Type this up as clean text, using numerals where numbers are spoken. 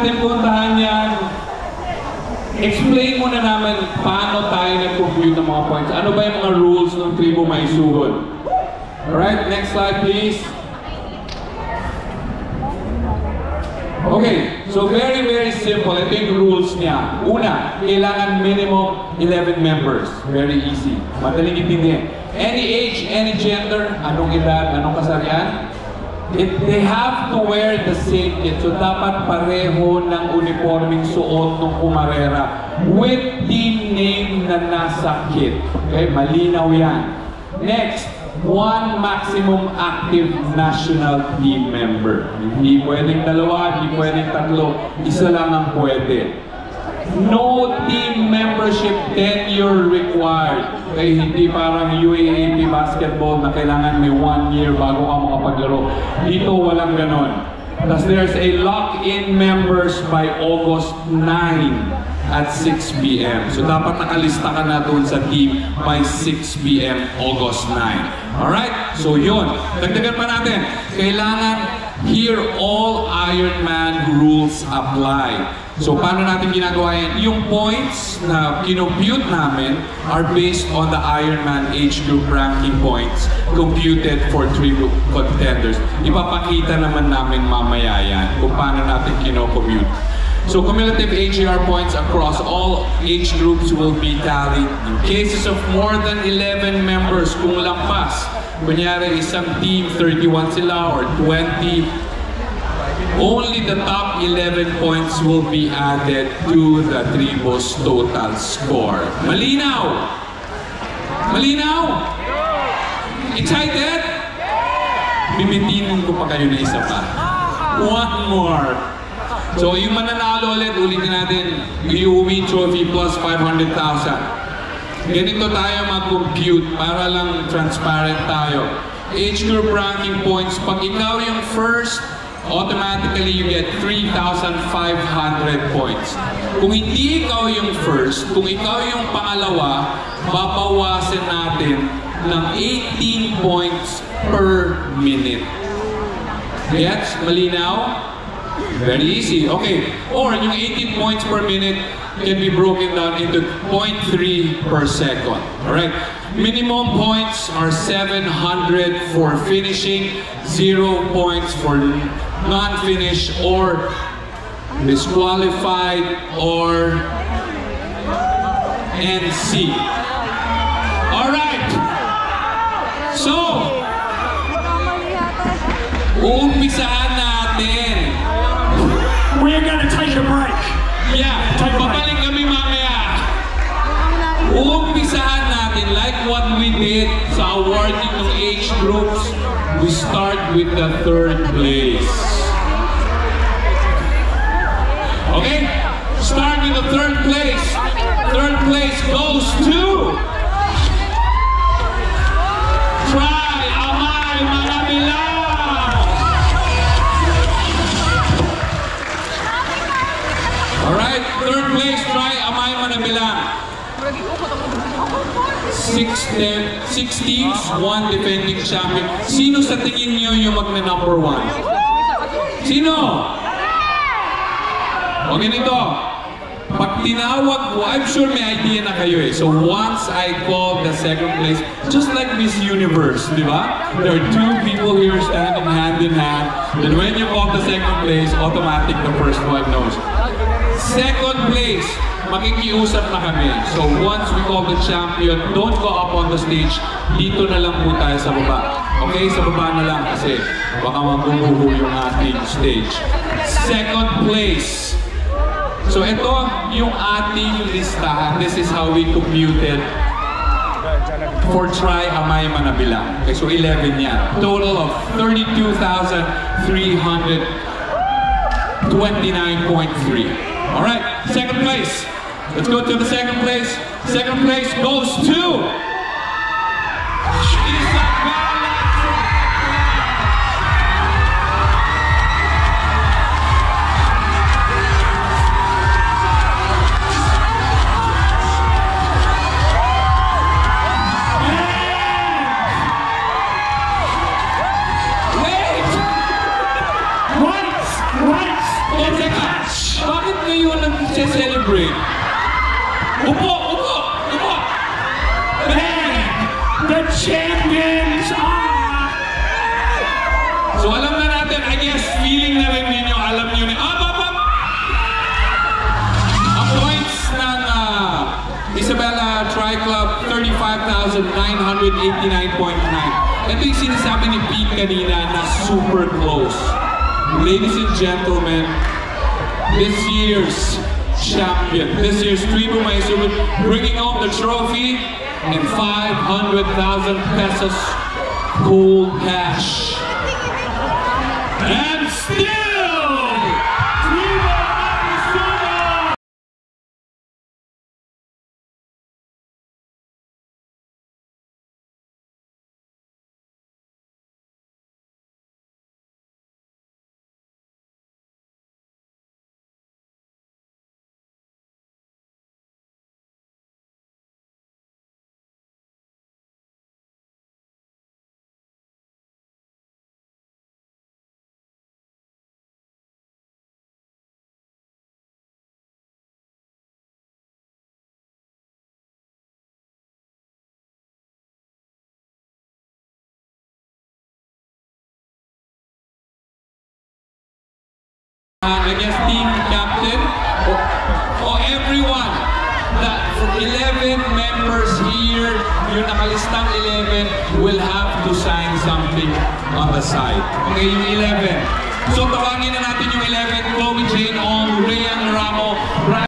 natin puntahan yan. Explain mo na naman paano tayo nag-compute ng mga points. Ano ba yung mga rules ng tribo maisuhod? Alright, next slide please. Okay, so very simple. Ito yung rules niya. Una, kailangan minimum 11 members. Very easy. Madaling intindihin. Any age, any gender, anong edad, anong kasarian, they have to wear the same kit. So dapat pareho ng uniforming suot ng kumarera with team name na nasa kit. Okay, malinaw yan. Next, one maximum active national team member. Hindi pwedeng dalawa, hindi pwedeng tatlo, isa lang ang pwede. No team membership tenure required. Okay, hindi parang UAAP basketball na kailangan may 1 year bago ka makapaglaro. Dito walang ganon. Thus, there's a lock-in members by August 9 at 6 p.m. So dapat nakalista ka na doon sa team by 6 p.m. August 9. Alright? So yun. Dagdagan pa natin. Kailangan here all Ironman rules apply. So paano natin ginagawa yan? Yung points na kinompute namin are based on the Ironman age group ranking points computed for 3 contenders. Ipapakita naman namin mamaya yan kung paano natin kinocompute. So cumulative HER points across all age groups will be tallied. In cases of more than 11 members, kung lampas, kunyari isang team 31 sila or 20, only the top 11 points will be added to the tribo's total score. Malinaw? Malinaw? Excited? Bibitinin ko pa kayo na isa pa. One more. So yung mananalo ulit, ulitin natin, iuwi trophy plus 500,000. Ganito tayo mag-compute para lang transparent tayo. Age group ranking points, pag ikaw yung first, automatically you get 3,500 points. Kung hindi ikaw yung first, kung ikaw yung pangalawa, babawasan natin ng 18 points per minute. Gets? Malinaw? Very easy. Okay. Or yung 18 points per minute can be broken down into 0.3 per second. Alright? Minimum points are 700 for finishing, 0 points for non-finish or disqualified or NC. Alright. So, uumpisahan natin. We're gonna take a break. Yeah, babalik kami mamaya. Uumpisahan natin like what we did sa awarding ng age groups. We start with the third place. Okay? Start with the third place. Third place goes to Try Amay Manabilang. Alright, third place, Try Amay Manabilang. 6 teams, 1 defending champion. Sino sa tingin niyo yung magna-number 1? Sino? O ganito, pag tinawag ko, I'm sure may idea na kayo eh. So once I call the second place, just like Miss Universe, di ba? There are 2 people here standing hand in hand. Then when you call the second place, automatic the first one knows. Second place, makikiusap na kami. So once we call the champion, don't go up on the stage. Dito na lang po tayo sa baba. Okay? Sa baba na lang kasi baka maguguho yung ating stage. Second place. So ito yung ating listahan. This is how we computed for Try Amay Manabilang. Okay, so 11 yan. Total of 32,329.3. Alright, second place. Let's go to the second place. Second place goes to Right! It's a catch! kanina na super close. Ladies and gentlemen, this year's champion, this year's Tribu Maisugut, bringing home the trophy and 500,000 pesos cold cash. And still, Tribu Maisugut! I guess team captain or everyone that 11 members here, yung nakalistang 11 will have to sign something on the side. Okay, yung 11. So tawagin na natin yung 11 ko.